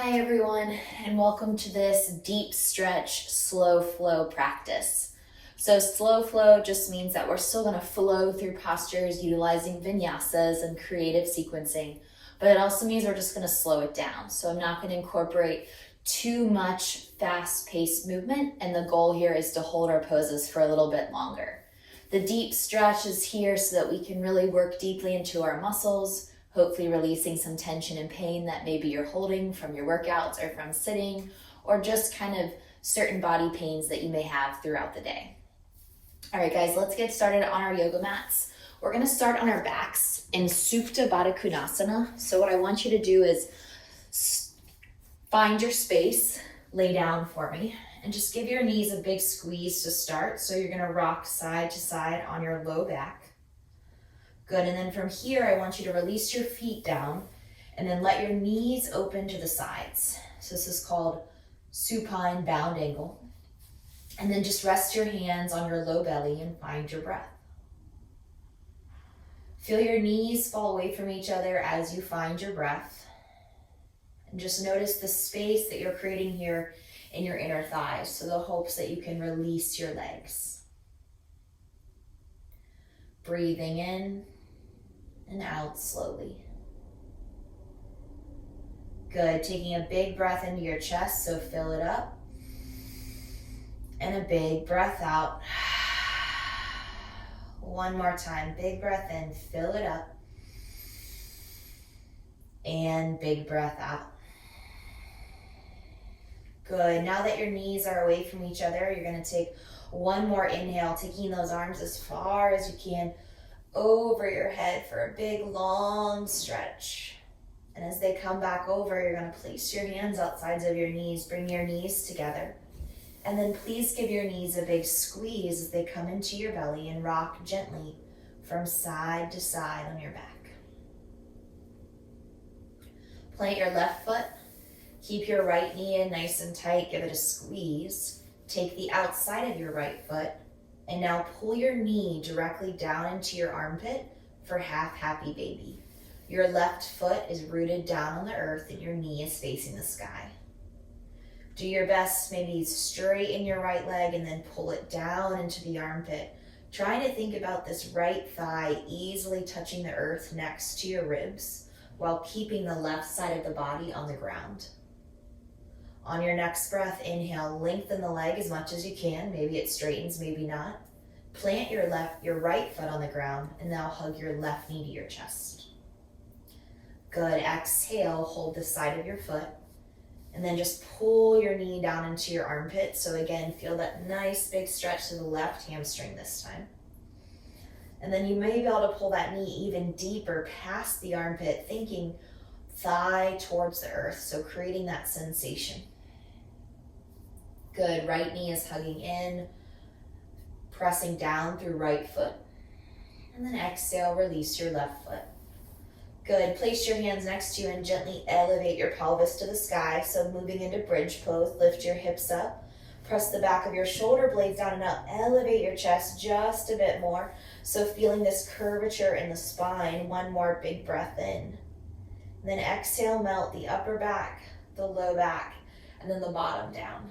Hi everyone, and welcome to this deep stretch, slow flow practice. So slow flow just means that we're still going to flow through postures utilizing vinyasas and creative sequencing, but it also means we're just going to slow it down. So I'm not going to incorporate too much fast-paced movement, and the goal here is to hold our poses for a little bit longer. The deep stretch is here so that we can really work deeply into our muscles, hopefully releasing some tension and pain that maybe you're holding from your workouts or from sitting, or just kind of certain body pains that you may have throughout the day. All right, guys, let's get started on our yoga mats. We're going to start on our backs in Supine Bow Angle. So what I want you to do is find your space, lay down for me, and just give your knees a big squeeze to start. So you're going to rock side to side on your low back. Good, and then from here, I want you to release your feet down and then let your knees open to the sides. So this is called Supine Bow Angle. And then just rest your hands on your low belly and find your breath. Feel your knees fall away from each other as you find your breath. And just notice the space that you're creating here in your inner thighs, so the hopes that you can release your legs. Breathing in and out slowly. Good, taking a big breath into your chest, so fill it up. And a big breath out. One more time, big breath in, fill it up. And big breath out. Good, now that your knees are away from each other, you're gonna take one more inhale, taking those arms as far as you can over your head for a big long stretch. And as they come back over, you're going to place your hands outsides of your knees, bring your knees together, and then please give your knees a big squeeze as they come into your belly and rock gently from side to side on your back. Plant your left foot, keep your right knee in nice and tight, give it a squeeze. Take the outside of your right foot, and now pull your knee directly down into your armpit for half happy baby. Your left foot is rooted down on the earth and your knee is facing the sky. Do your best, maybe straighten your right leg and then pull it down into the armpit. Trying to think about this right thigh easily touching the earth next to your ribs while keeping the left side of the body on the ground. On your next breath, inhale, lengthen the leg as much as you can. Maybe it straightens, maybe not. Plant your right foot on the ground and now hug your left knee to your chest. Good, exhale, hold the side of your foot and then just pull your knee down into your armpit. So again, feel that nice big stretch to the left hamstring this time. And then you may be able to pull that knee even deeper past the armpit, thinking thigh towards the earth, so creating that sensation. Good, right knee is hugging in, pressing down through right foot. And then exhale, release your left foot. Good, place your hands next to you and gently elevate your pelvis to the sky. So moving into bridge pose, lift your hips up, press the back of your shoulder blades down and up, elevate your chest just a bit more. So feeling this curvature in the spine, one more big breath in. And then exhale, melt the upper back, the low back, and then the bottom down.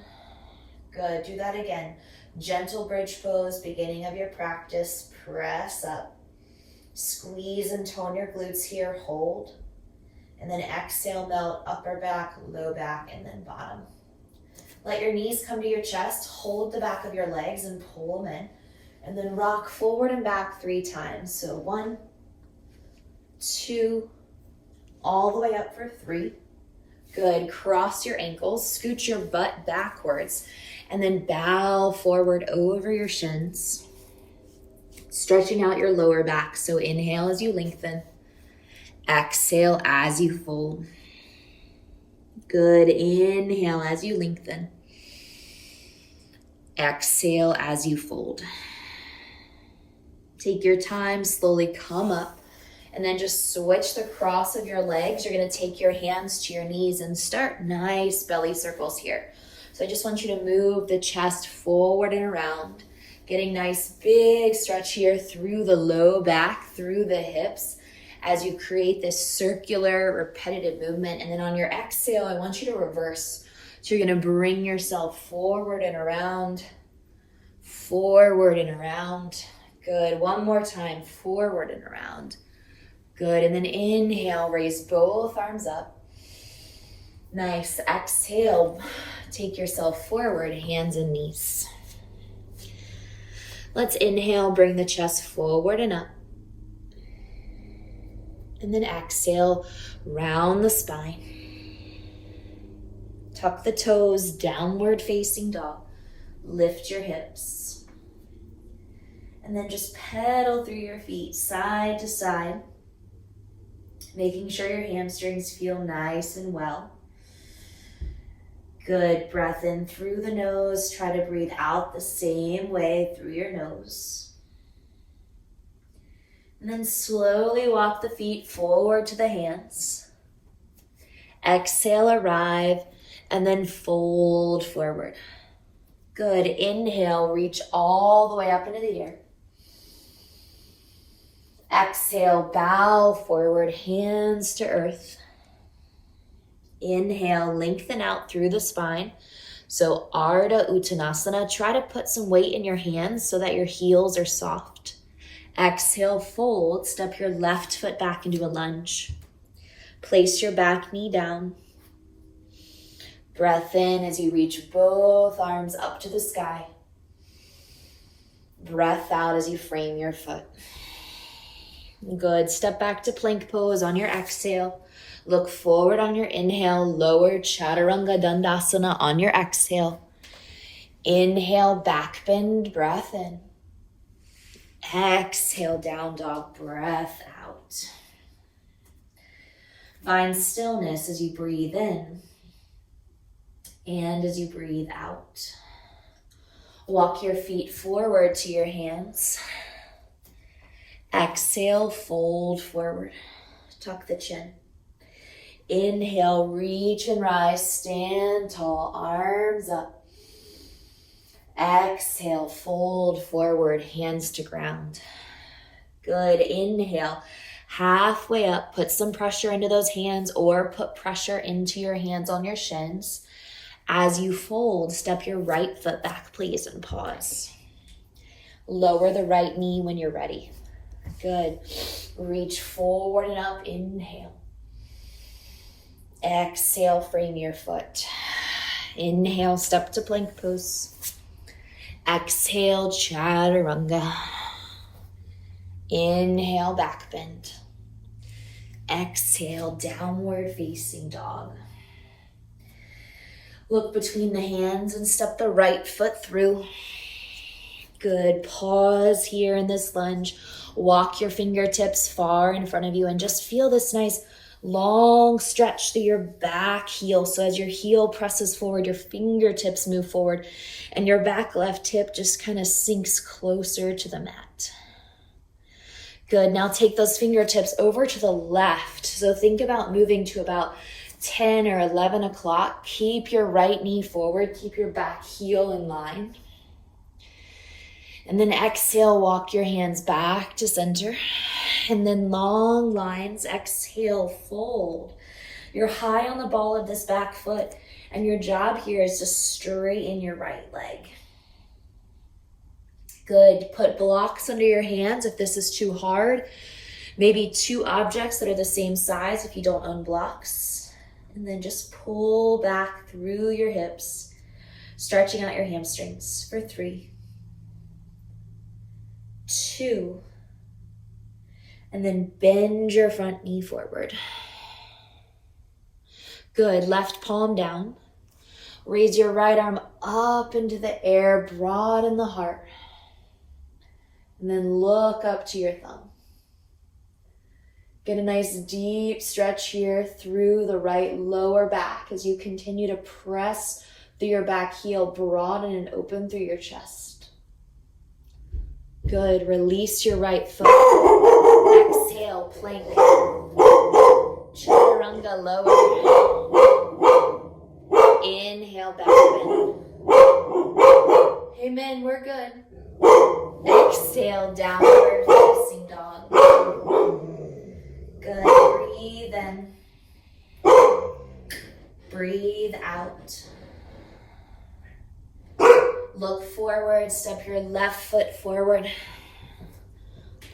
Good, do that again. Gentle bridge pose, beginning of your practice, press up. Squeeze and tone your glutes here, hold. And then exhale, melt upper back, low back, and then bottom. Let your knees come to your chest, hold the back of your legs and pull them in. And then rock forward and back 3 times. So 1, 2, all the way up for 3. Good, cross your ankles, scoot your butt backwards, and then bow forward over your shins, stretching out your lower back. So inhale as you lengthen, exhale as you fold. Good, inhale as you lengthen, exhale as you fold. Take your time, slowly come up. And then just switch the cross of your legs. You're going to take your hands to your knees and start nice belly circles here. So I just want you to move the chest forward and around, getting nice big stretch here through the low back, through the hips, as you create this circular, repetitive movement. And then on your exhale, I want you to reverse. So you're going to bring yourself forward and around, forward and around. Good. One more time, forward and around. Good. And then inhale, raise both arms up. Nice. Exhale, take yourself forward, hands and knees. Let's inhale, bring the chest forward and up. And then exhale, round the spine. Tuck the toes, downward facing dog. Lift your hips. And then just pedal through your feet side to side, making sure your hamstrings feel nice and well. Good. Breath in through the nose. Try to breathe out the same way through your nose. And then slowly walk the feet forward to the hands. Exhale, arrive, and then fold forward. Good. Inhale, reach all the way up into the air. Exhale, bow forward, hands to earth. Inhale, lengthen out through the spine. So Ardha Uttanasana, try to put some weight in your hands so that your heels are soft. Exhale, fold, step your left foot back into a lunge. Place your back knee down. Breath in as you reach both arms up to the sky. Breath out as you frame your foot. Good. Step back to plank pose on your exhale. Look forward on your inhale. Lower Chaturanga Dandasana on your exhale. Inhale, back bend, breath in. Exhale, down dog, breath out. Find stillness as you breathe in and as you breathe out. Walk your feet forward to your hands. Exhale, fold forward. Tuck the chin. Inhale, reach and rise, stand tall, arms up. Exhale, fold forward, hands to ground. Good. Inhale, halfway up, put some pressure into those hands or put pressure into your hands on your shins. As you fold, step your right foot back, please, and pause. Lower the right knee when you're ready. Good. Reach forward and up. Inhale. Exhale, frame your foot. Inhale, step to plank pose. Exhale, Chaturanga. Inhale, back bend. Exhale, downward facing dog. Look between the hands and step the right foot through. Good. Pause here in this lunge. Walk your fingertips far in front of you and just feel this nice long stretch through your back heel. So as your heel presses forward, your fingertips move forward and your back left hip just kind of sinks closer to the mat. Good. Now take those fingertips over to the left. So think about moving to about 10 or 11 o'clock. Keep your right knee forward. Keep your back heel in line. And then exhale, walk your hands back to center. And then long lines, exhale, fold. You're high on the ball of this back foot, and your job here is to straighten your right leg. Good. Put blocks under your hands if this is too hard. Maybe two objects that are the same size if you don't own blocks. And then just pull back through your hips, stretching out your hamstrings for 3, 2, and then bend your front knee forward. Good. Left palm down. Raise your right arm up into the air, broaden the heart. And then look up to your thumb. Get a nice deep stretch here through the right lower back as you continue to press through your back heel, broaden and open through your chest. Good. Release your right foot. Exhale, plank. Chaturanga lower. Inhale, back bend. Amen. We're good. Exhale, downward facing dog. Breathe in. Breathe out. Look forward, step your left foot forward.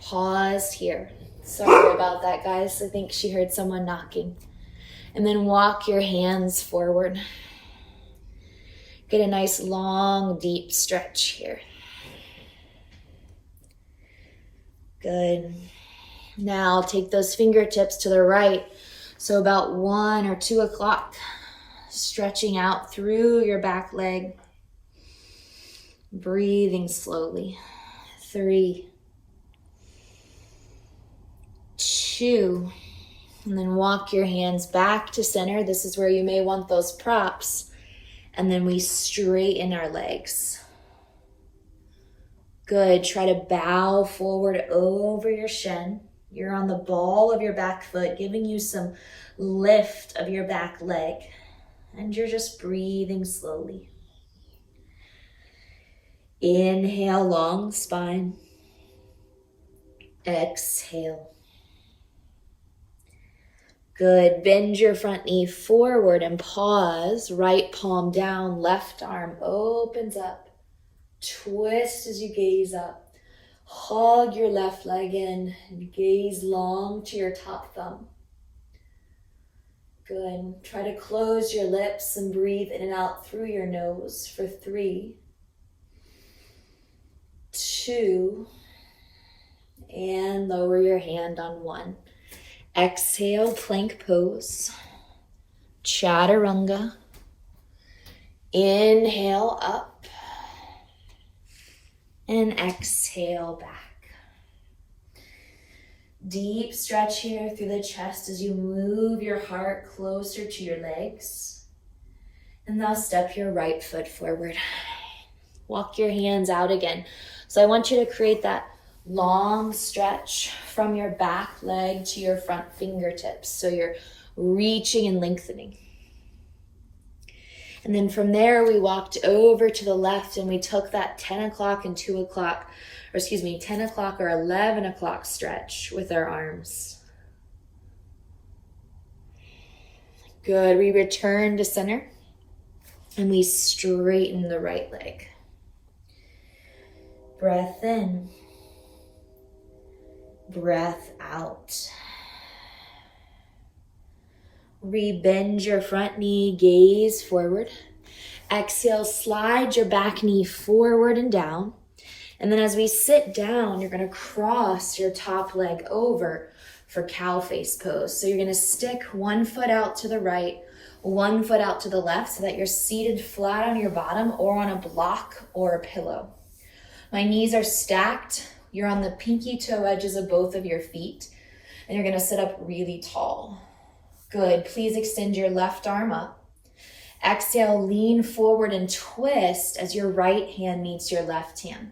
Pause here. Sorry about that, guys. I think she heard someone knocking. And then walk your hands forward. Get a nice long, deep stretch here. Good. Now take those fingertips to the right. So about 1 or 2 o'clock. Stretching out through your back leg. Breathing slowly. 3, 2, and then walk your hands back to center. This is where you may want those props. And then we straighten our legs. Good. Try to bow forward over your shin. You're on the ball of your back foot, giving you some lift of your back leg. And you're just breathing slowly. Inhale, long spine. Exhale. Good. Bend your front knee forward and pause. Right palm down, left arm opens up. Twist as you gaze up. Hug your left leg in and gaze long to your top thumb. Good. Try to close your lips and breathe in and out through your nose for 3, 2, and lower your hand on 1. Exhale, plank pose. Chaturanga. Inhale up. And exhale back. Deep stretch here through the chest as you move your heart closer to your legs. And now step your right foot forward. Walk your hands out again. So I want you to create that long stretch from your back leg to your front fingertips. So you're reaching and lengthening. And then from there, we walked over to the left and we took that 10 o'clock and 2 o'clock, 10 o'clock or 11 o'clock stretch with our arms. Good. We return to center and we straighten the right leg. Breath in. Breath out. Rebend your front knee, gaze forward. Exhale, slide your back knee forward and down. And then as we sit down, you're going to cross your top leg over for cow face pose. So you're going to stick 1 foot out to the right, 1 foot out to the left so that you're seated flat on your bottom or on a block or a pillow. My knees are stacked. You're on the pinky toe edges of both of your feet, and you're going to sit up really tall. Good. Please extend your left arm up. Exhale, lean forward and twist as your right hand meets your left hand.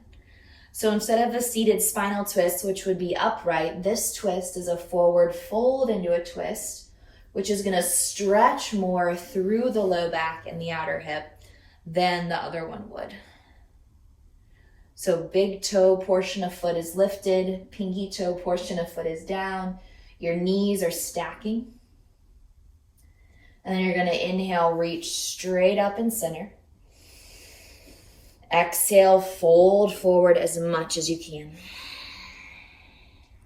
So instead of a seated spinal twist, which would be upright, this twist is a forward fold into a twist, which is going to stretch more through the low back and the outer hip than the other one would. So big toe portion of foot is lifted, pinky toe portion of foot is down, your knees are stacking. And then you're going to inhale, reach straight up and center. Exhale, fold forward as much as you can.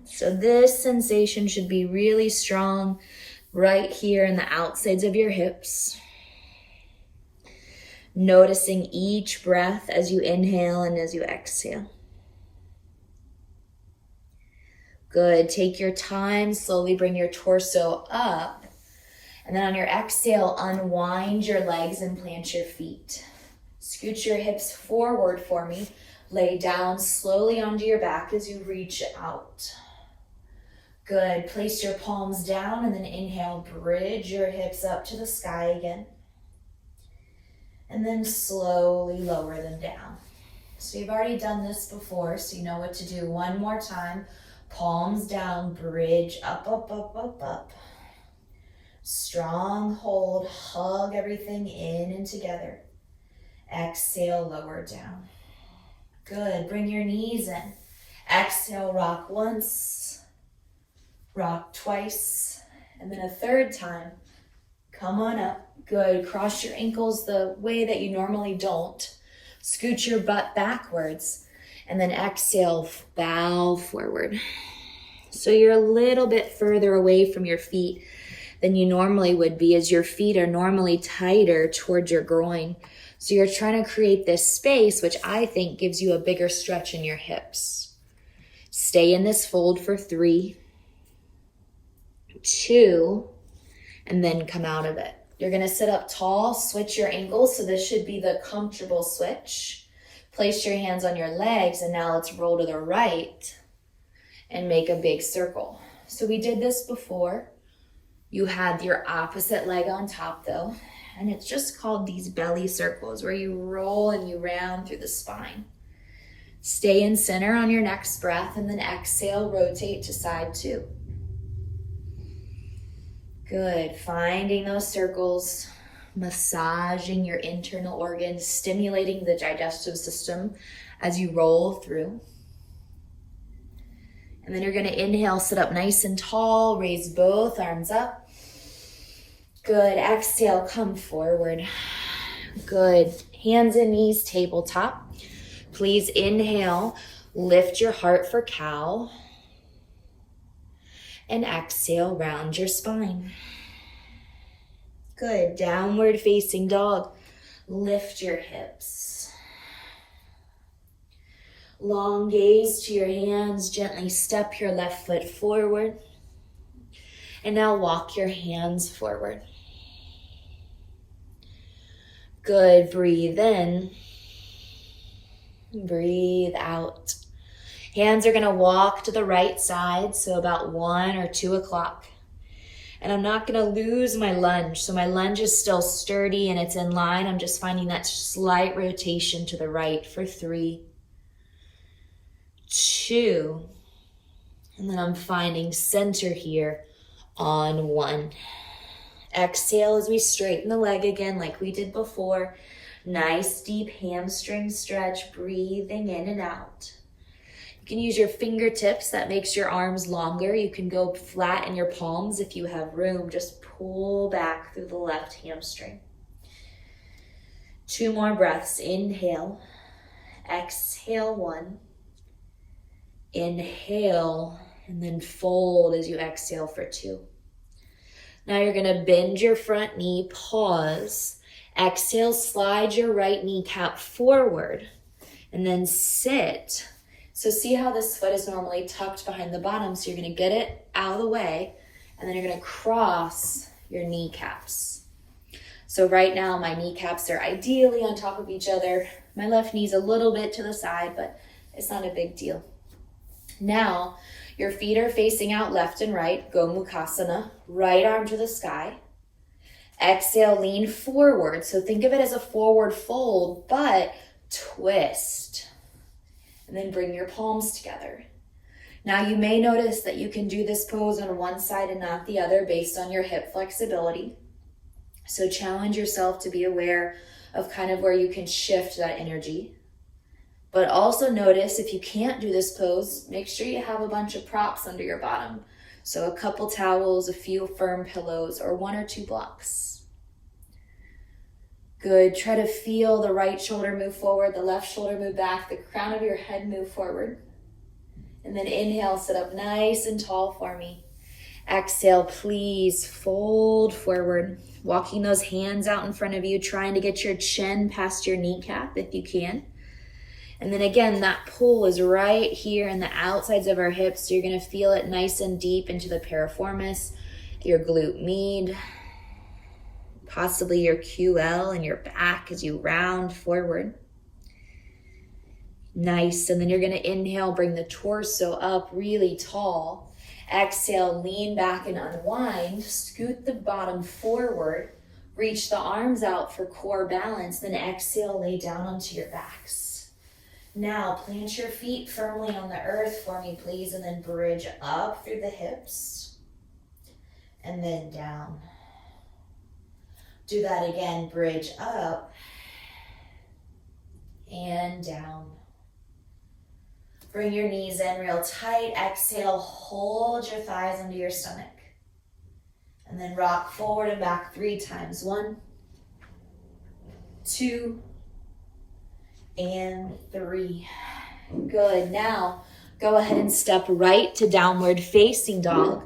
So this sensation should be really strong right here in the outsides of your hips. Noticing each breath as you inhale and as you exhale. Good. Take your time. Slowly bring your torso up. And then on your exhale, unwind your legs and plant your feet. Scoot your hips forward for me. Lay down slowly onto your back as you reach out. Good. Place your palms down and then inhale, bridge your hips up to the sky again. And then slowly lower them down. So you've already done this before, so you know what to do. One more time. Palms down, bridge up, up, up, up, up. Strong hold, hug everything in and together. Exhale, lower down. Good. Bring your knees in. Exhale, rock once, rock twice, And then a third time. Come on up. Good. Cross your ankles the way that you normally don't. Scoot your butt backwards. And then exhale, bow forward. So you're a little bit further away from your feet than you normally would be, as your feet are normally tighter towards your groin. So you're trying to create this space, which I think gives you a bigger stretch in your hips. Stay in this fold for 3, 2, and then come out of it. You're gonna sit up tall, switch your ankles. So this should be the comfortable switch. Place your hands on your legs, and now let's roll to the right and make a big circle. So we did this before. You had your opposite leg on top though, and it's just called these belly circles, where you roll and you round through the spine. Stay in center on your next breath, and then exhale, rotate to side 2. Good, finding those circles, massaging your internal organs, stimulating the digestive system as you roll through. And then you're gonna inhale, sit up nice and tall, raise both arms up. Good, exhale, come forward. Good, hands and knees tabletop. Please inhale, lift your heart for cow. And exhale, round your spine. Good, downward facing dog. Lift your hips. Long gaze to your hands, gently step your left foot forward. And now walk your hands forward. Good, breathe in. Breathe out. Hands are gonna walk to the right side, so about 1 or 2 o'clock. And I'm not gonna lose my lunge. So my lunge is still sturdy and it's in line. I'm just finding that slight rotation to the right for 3, 2, and then I'm finding center here on 1. Exhale as we straighten the leg again like we did before. Nice deep hamstring stretch, breathing in and out. You can use your fingertips, that makes your arms longer. You can go flat in your palms if you have room. Just pull back through the left hamstring. 2 more breaths. Inhale, exhale 1. Inhale, and then fold as you exhale for 2. Now you're gonna bend your front knee, pause. Exhale, slide your right kneecap forward, and then sit. So see how this foot is normally tucked behind the bottom, so you're gonna get it out of the way, and then you're gonna cross your kneecaps. So right now my kneecaps are ideally on top of each other. My left knee's a little bit to the side, but it's not a big deal. Now, your feet are facing out left and right, Gomukhasana, right arm to the sky. Exhale, lean forward. So think of it as a forward fold, but twist. And then bring your palms together. Now you may notice that you can do this pose on one side and not the other based on your hip flexibility. So challenge yourself to be aware of kind of where you can shift that energy. But also notice if you can't do this pose, make sure you have a bunch of props under your bottom. So a couple towels, a few firm pillows, or 1 or 2 blocks. Good, try to feel the right shoulder move forward, the left shoulder move back, the crown of your head move forward. And then inhale, sit up nice and tall for me. Exhale, please fold forward, walking those hands out in front of you, trying to get your chin past your kneecap if you can. And then again, that pull is right here in the outsides of our hips. So you're gonna feel it nice and deep into the piriformis, your glute med, possibly your QL and your back as you round forward. Nice, and then you're gonna inhale, bring the torso up really tall. Exhale, lean back and unwind, scoot the bottom forward, reach the arms out for core balance, then exhale, lay down onto your backs. Now, plant your feet firmly on the earth for me, please, and then bridge up through the hips, and then down. Do that again, bridge up, and down. Bring your knees in real tight, exhale, hold your thighs under your stomach. And then rock forward and back 3 times. 1, 2, and 3. Good. Now, go ahead and step right to downward facing dog.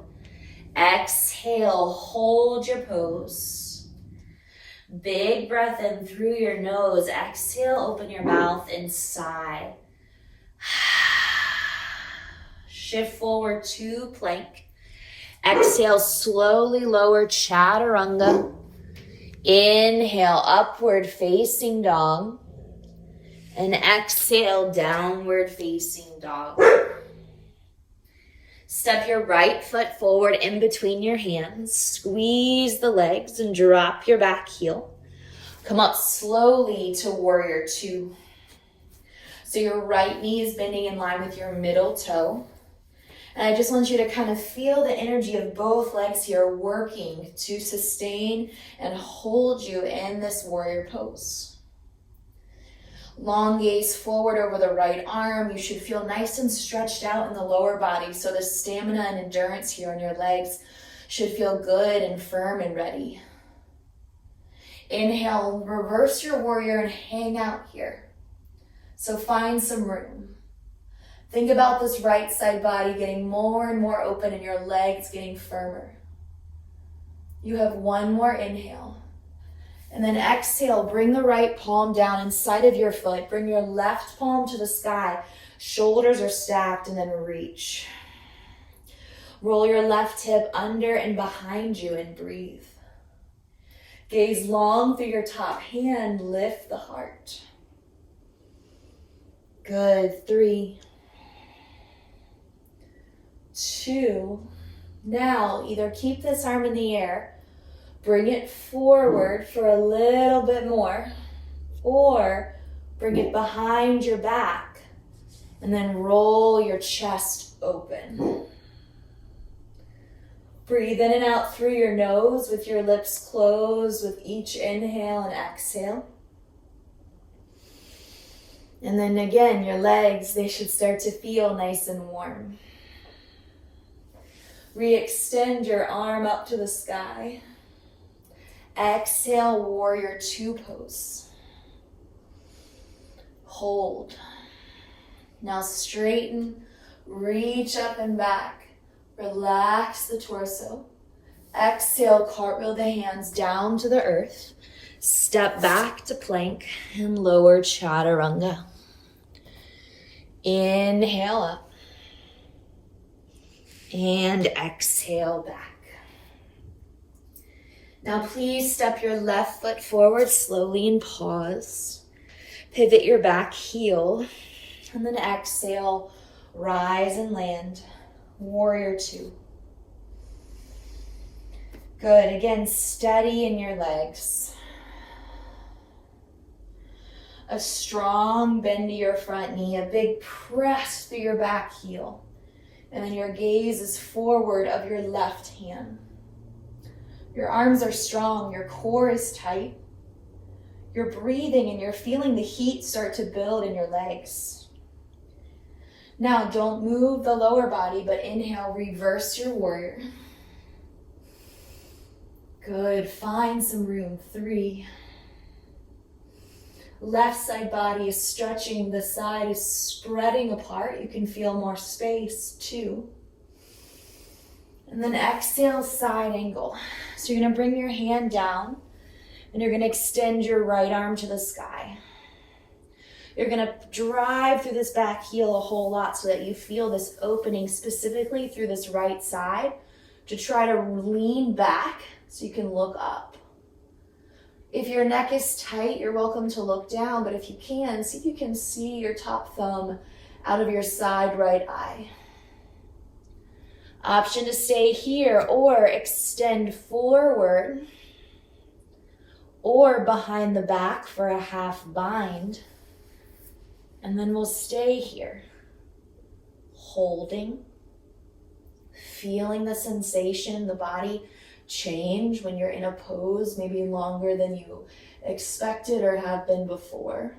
Exhale, hold your pose. Big breath in through your nose. Exhale, open your mouth and sigh. Shift forward to plank. Exhale, slowly lower Chaturanga. Inhale, upward facing dog. And exhale, downward facing dog. Step your right foot forward in between your hands. Squeeze the legs and drop your back heel. Come up slowly to warrior 2. So your right knee is bending in line with your middle toe. And I just want you to kind of feel the energy of both legs here working to sustain and hold you in this warrior pose. Long gaze forward over the right arm. You should feel nice and stretched out in the lower body. So the stamina and endurance here on your legs should feel good and firm and ready. Inhale, reverse your warrior and hang out here. So find some room. Think about this right side body getting more and more open and your legs getting firmer. You have 1 more inhale. And then exhale, bring the right palm down inside of your foot. Bring your left palm to the sky. Shoulders are stacked and then reach. Roll your left hip under and behind you and breathe. Gaze long through your top hand. Lift the heart. Good. 3, 2. Now, either keep this arm in the air, bring it forward for a little bit more, or bring it behind your back and then roll your chest open. Breathe in and out through your nose with your lips closed with each inhale and exhale. And then again, your legs, they should start to feel nice and warm. Re-extend your arm up to the sky. Exhale, warrior 2 pose. Hold. Now straighten, reach up and back. Relax the torso. Exhale, cartwheel the hands down to the earth. Step back to plank and lower Chaturanga. Inhale up. And exhale back. Now please step your left foot forward slowly and pause. Pivot your back heel. And then exhale, rise and land. Warrior 2. Good. Again, steady in your legs. A strong bend to your front knee. A big press through your back heel. And then your gaze is forward of your left hand. Your arms are strong. Your core is tight. You're breathing and you're feeling the heat start to build in your legs. Now, don't move the lower body, but inhale, reverse your warrior. Good. Find some room. 3. Left side body is stretching. The side is spreading apart. You can feel more space. 2. And then exhale, side angle. So you're going to bring your hand down and you're going to extend your right arm to the sky. You're going to drive through this back heel a whole lot so that you feel this opening specifically through this right side to try to lean back so you can look up. If your neck is tight, you're welcome to look down, but if you can, see if you can see your top thumb out of your side right eye. Option to stay here or extend forward or behind the back for a half bind. And then we'll stay here, holding, feeling the sensation in the body change when you're in a pose, maybe longer than you expected or have been before.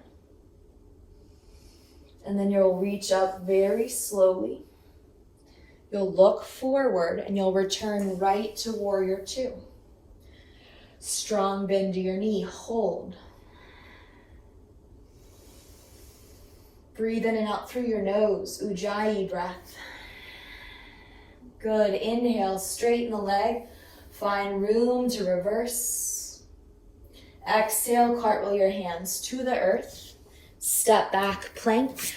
And then you'll reach up very slowly. You'll look forward and you'll return right to warrior two. Strong bend to your knee, hold. Breathe in and out through your nose, Ujjayi breath. Good, inhale, straighten the leg. Find room to reverse. Exhale, cartwheel your hands to the earth. Step back, plank.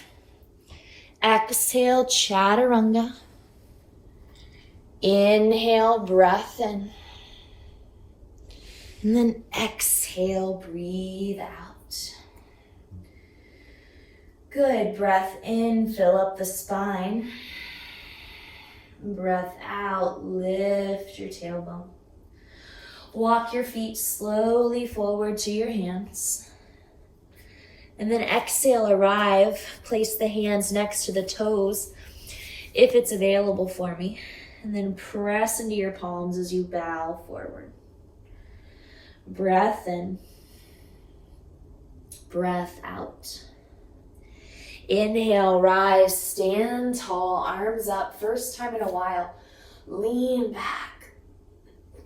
Exhale, Chaturanga. Inhale, breath in. And then exhale, breathe out. Good, breath in, fill up the spine. Breath out, lift your tailbone. Walk your feet slowly forward to your hands. And then exhale, arrive. Place the hands next to the toes, if it's available for me. And then press into your palms as you bow forward. Breath in. Breath out. Inhale, rise, stand tall, arms up. First time in a while. Lean back.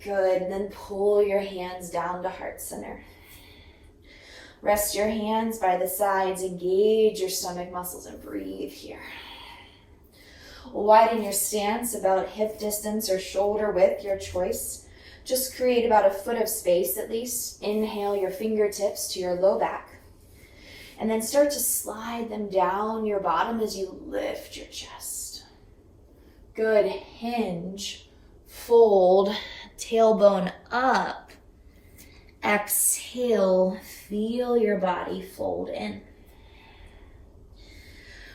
Good. And then pull your hands down to heart center. Rest your hands by the sides. Engage your stomach muscles and breathe here. Widen your stance about hip distance or shoulder width, your choice. Just create about a foot of space at least. Inhale your fingertips to your low back. And then start to slide them down your bottom as you lift your chest. Good. Hinge, fold, tailbone up. Exhale, feel your body fold in.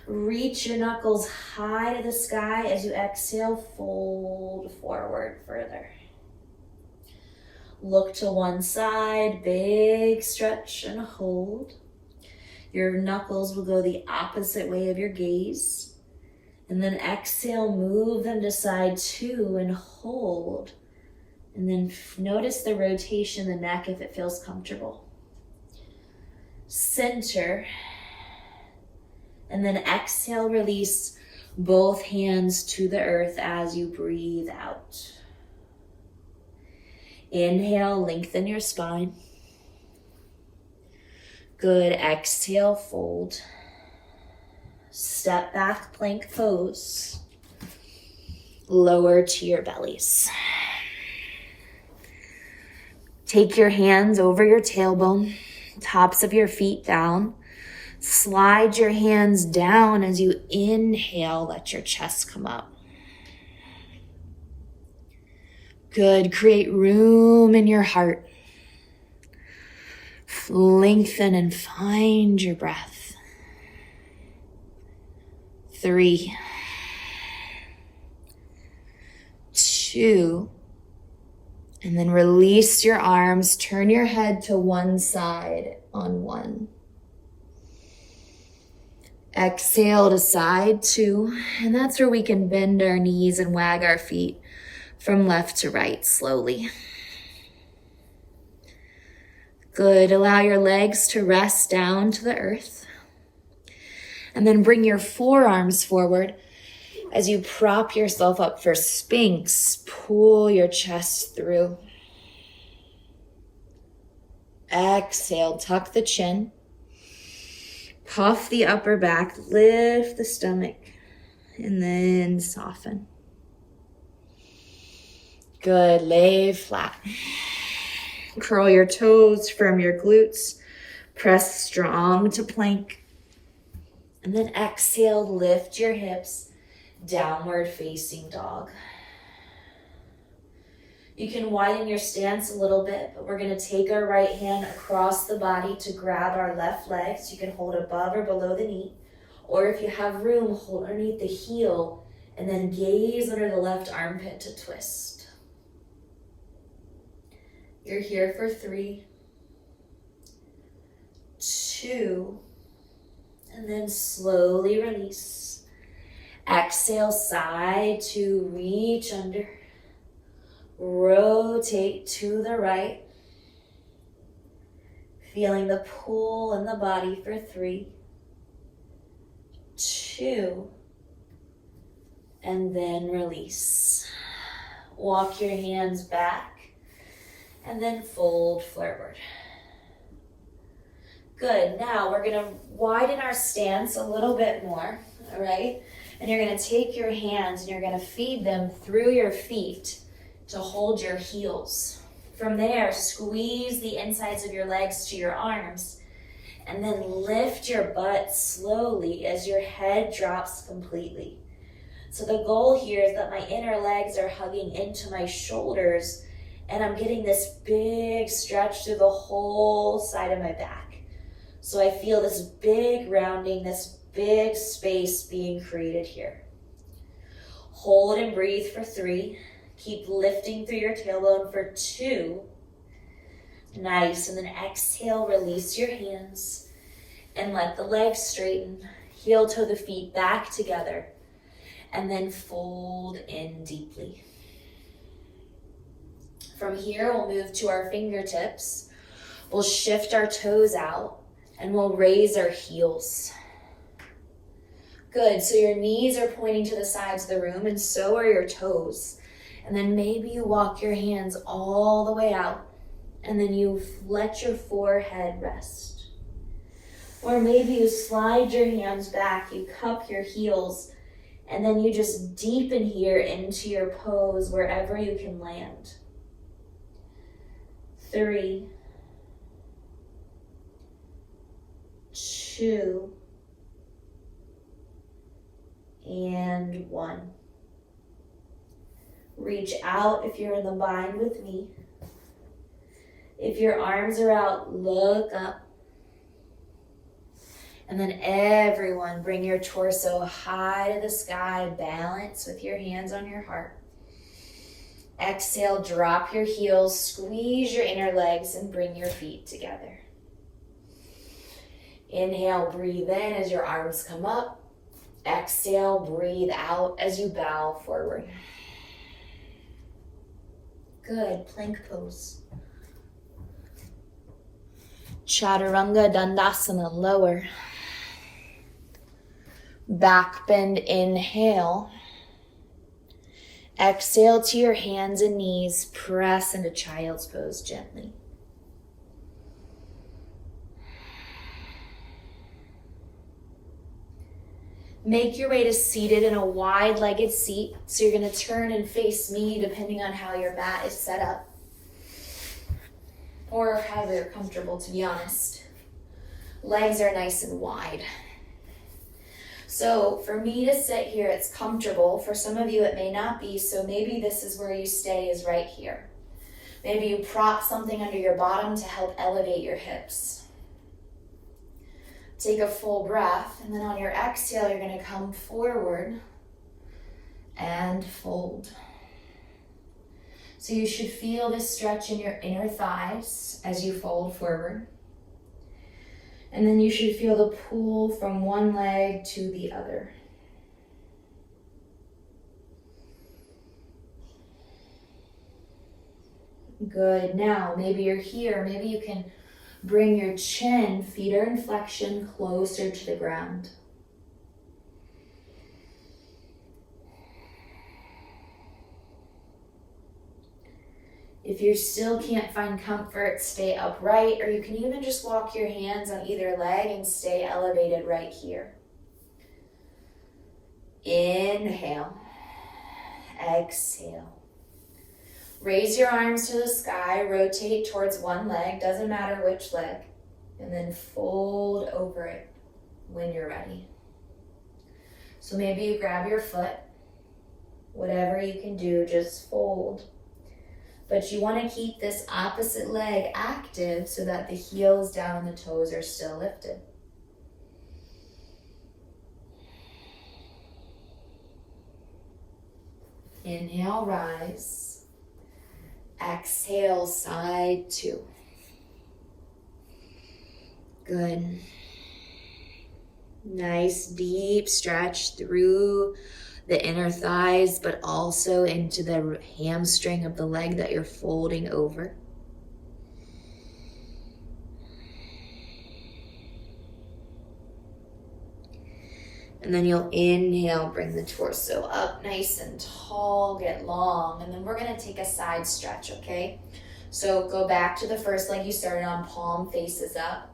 Reach your knuckles high to the sky as you exhale, fold forward further. Look to one side, big stretch and hold. Your knuckles will go the opposite way of your gaze. And then exhale, move them to side two and hold. And then notice the rotation in the neck if it feels comfortable. Center. And then exhale, release both hands to the earth as you breathe out. Inhale, lengthen your spine. Good, exhale, fold. Step back, plank pose. Lower to your bellies. Take your hands over your tailbone, tops of your feet down. Slide your hands down as you inhale, let your chest come up. Good, create room in your heart. Lengthen and find your breath. 3, 2, and then release your arms. Turn your head to one side on 1. Exhale to side 2, and that's where we can bend our knees and wag our feet from left to right slowly. Good. Allow your legs to rest down to the earth. And then bring your forearms forward as you prop yourself up for Sphinx. Pull your chest through. Exhale, tuck the chin. Puff the upper back, lift the stomach, and then soften. Good, lay flat. Curl your toes, firm your glutes, press strong to plank. And then exhale, lift your hips, downward facing dog. You can widen your stance a little bit, but we're gonna take our right hand across the body to grab our left leg, so you can hold above or below the knee. Or if you have room, hold underneath the heel and then gaze under the left armpit to twist. You're here for 3, 2, and then slowly release. Exhale, side to reach under. Rotate to the right. Feeling the pull in the body for 3, 2, And then release. Walk your hands back and then fold forward. Good. Now we're going to widen our stance a little bit more, all right? And you're going to take your hands and you're going to feed them through your feet to hold your heels. From there, squeeze the insides of your legs to your arms and then lift your butt slowly as your head drops completely. So the goal here is that my inner legs are hugging into my shoulders and I'm getting this big stretch through the whole side of my back. So I feel this big rounding, this big space being created here. Hold and breathe for 3. Keep lifting through your tailbone for 2. Nice. And then exhale, release your hands and let the legs straighten. Heel toe the feet back together and then fold in deeply. From here, we'll move to our fingertips. We'll shift our toes out and we'll raise our heels. Good. So your knees are pointing to the sides of the room and so are your toes. And then maybe you walk your hands all the way out and then you let your forehead rest. Or maybe you slide your hands back, you cup your heels, and then you just deepen here into your pose wherever you can land. 3, 2, and 1. Reach out if you're in the bind with me. If your arms are out, look up. And then everyone, bring your torso high to the sky, balance with your hands on your heart. Exhale, drop your heels, squeeze your inner legs, and bring your feet together. Inhale, breathe in as your arms come up. Exhale, breathe out as you bow forward. Good, plank pose. Chaturanga Dandasana, lower. Back bend, inhale. Exhale to your hands and knees, press into child's pose gently. Make your way to seated in a wide-legged seat. So you're going to turn and face me depending on how your mat is set up. Or however you're comfortable, to be honest. Legs are nice and wide. So for me to sit here, it's comfortable. For some of you, it may not be. So maybe this is where you stay, is right here. Maybe you prop something under your bottom to help elevate your hips. Take a full breath, and then on your exhale, you're going to come forward and fold. So you should feel this stretch in your inner thighs as you fold forward. And then you should feel the pull from one leg to the other. Good. Now, maybe you're here. Maybe you can bring your chin, feet flexion, closer to the ground. If you still can't find comfort, stay upright, or you can even just walk your hands on either leg and stay elevated right here. Inhale. Exhale. Raise your arms to the sky, rotate towards one leg, doesn't matter which leg, and then fold over it when you're ready. So maybe you grab your foot, whatever you can do, just fold. But you want to keep this opposite leg active so that the heels down and the toes are still lifted. Inhale, rise. Exhale, side 2. Good. Nice deep stretch through the inner thighs, but also into the hamstring of the leg that you're folding over. And then you'll inhale, bring the torso up nice and tall, get long. And then we're gonna take a side stretch, okay? So go back to the first leg you started on, palm faces up.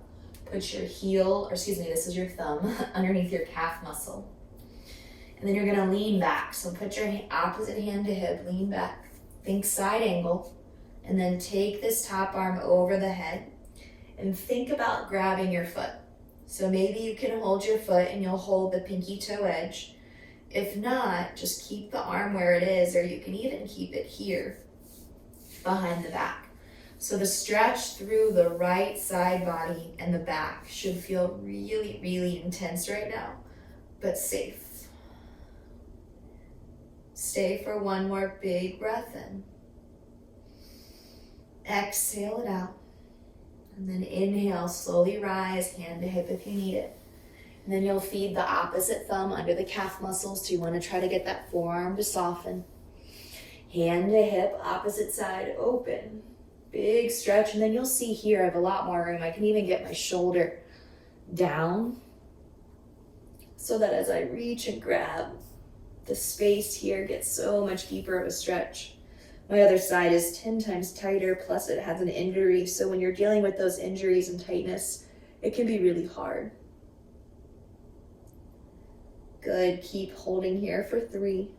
Put your heel, or excuse me, this is your thumb, underneath your calf muscle. And then you're gonna lean back. So put your opposite hand to hip, lean back. Think side angle. And then take this top arm over the head. And think about grabbing your foot. So maybe you can hold your foot and you'll hold the pinky toe edge. If not, just keep the arm where it is, or you can even keep it here behind the back. So the stretch through the right side body and the back should feel really, really intense right now, but safe. Stay for one more big breath in. Exhale it out. And then inhale, slowly rise, hand to hip if you need it. And then you'll feed the opposite thumb under the calf muscles. So you want to try to get that forearm to soften. Hand to hip, opposite side open. Big stretch. And then you'll see here I have a lot more room. I can even get my shoulder down so that as I reach and grab, the space here gets so much deeper of a stretch. My other side is 10 times tighter, plus it has an injury. So when you're dealing with those injuries and tightness, it can be really hard. Good, keep holding here for 3,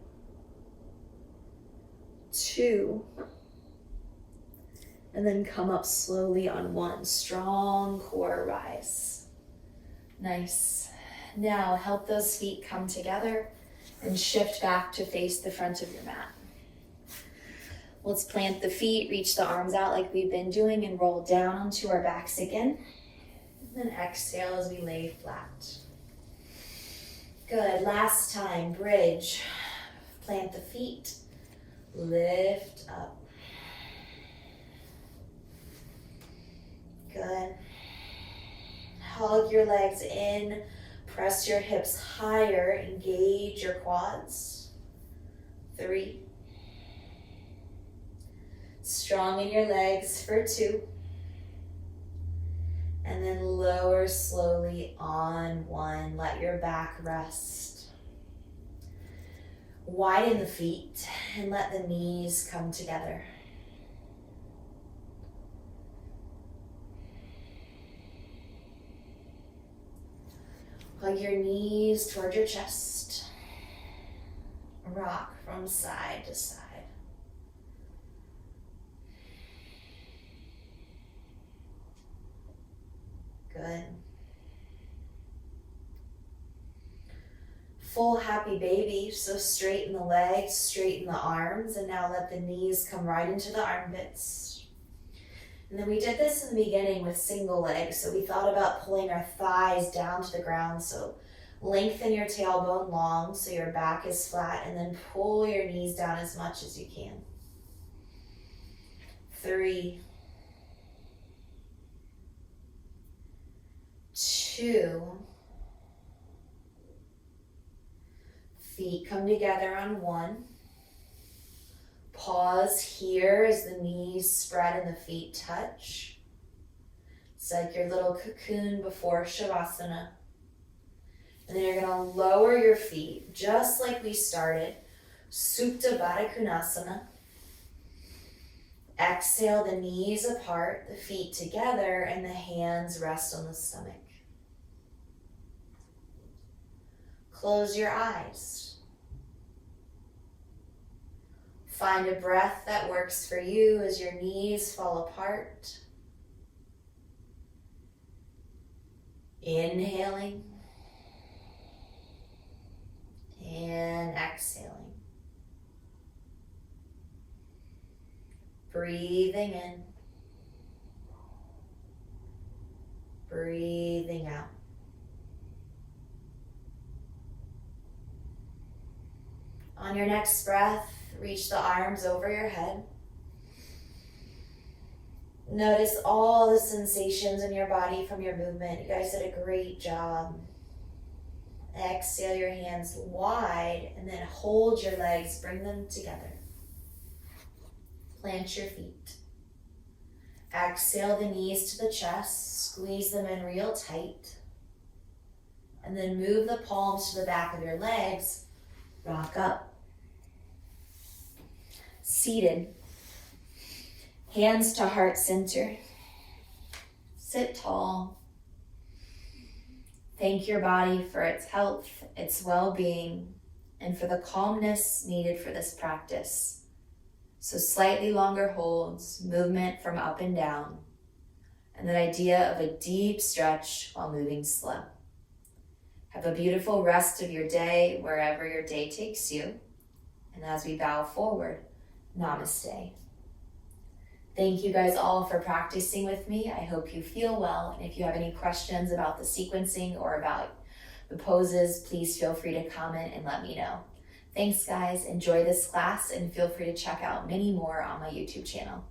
2, and then come up slowly on 1. Strong core rise. Nice. Now help those feet come together and shift back to face the front of your mat. Let's plant the feet, reach the arms out like we've been doing, and roll down onto our backs again. And then exhale as we lay flat. Good, last time, bridge. Plant the feet, lift up. Good. Hug your legs in, press your hips higher, engage your quads. 3. Strong in your legs for 2. And then lower slowly on 1. Let your back rest. Widen the feet and let the knees come together. Hug your knees toward your chest. Rock from side to side. Good. Full happy baby, so straighten the legs, straighten the arms, and now let the knees come right into the armpits. And then we did this in the beginning with single legs, so we thought about pulling our thighs down to the ground, so lengthen your tailbone long so your back is flat, and then pull your knees down as much as you can. 3, 2, feet come together on 1. Pause here as the knees spread and the feet touch. It's like your little cocoon before Shavasana. And then you're gonna lower your feet just like we started. Supta Baddha Konasana. Exhale, the knees apart, the feet together, and the hands rest on the stomach. Close your eyes. Find a breath that works for you as your knees fall apart. Inhaling and exhaling. Breathing in. Breathing out. On your next breath, reach the arms over your head. Notice all the sensations in your body from your movement. You guys did a great job. Exhale your hands wide and then hold your legs, bring them together. Plant your feet. Exhale the knees to the chest, squeeze them in real tight. And then move the palms to the back of your legs. Rock up. Seated. Hands to heart center. Sit tall. Thank your body for its health, its well-being, and for the calmness needed for this practice. So slightly longer holds, movement from up and down, and that idea of a deep stretch while moving slow. Have a beautiful rest of your day wherever your day takes you. And as we bow forward, Namaste. Thank you guys all for practicing with me. I hope you feel well. And if you have any questions about the sequencing or about the poses, please feel free to comment and let me know. Thanks guys, enjoy this class and feel free to check out many more on my YouTube channel.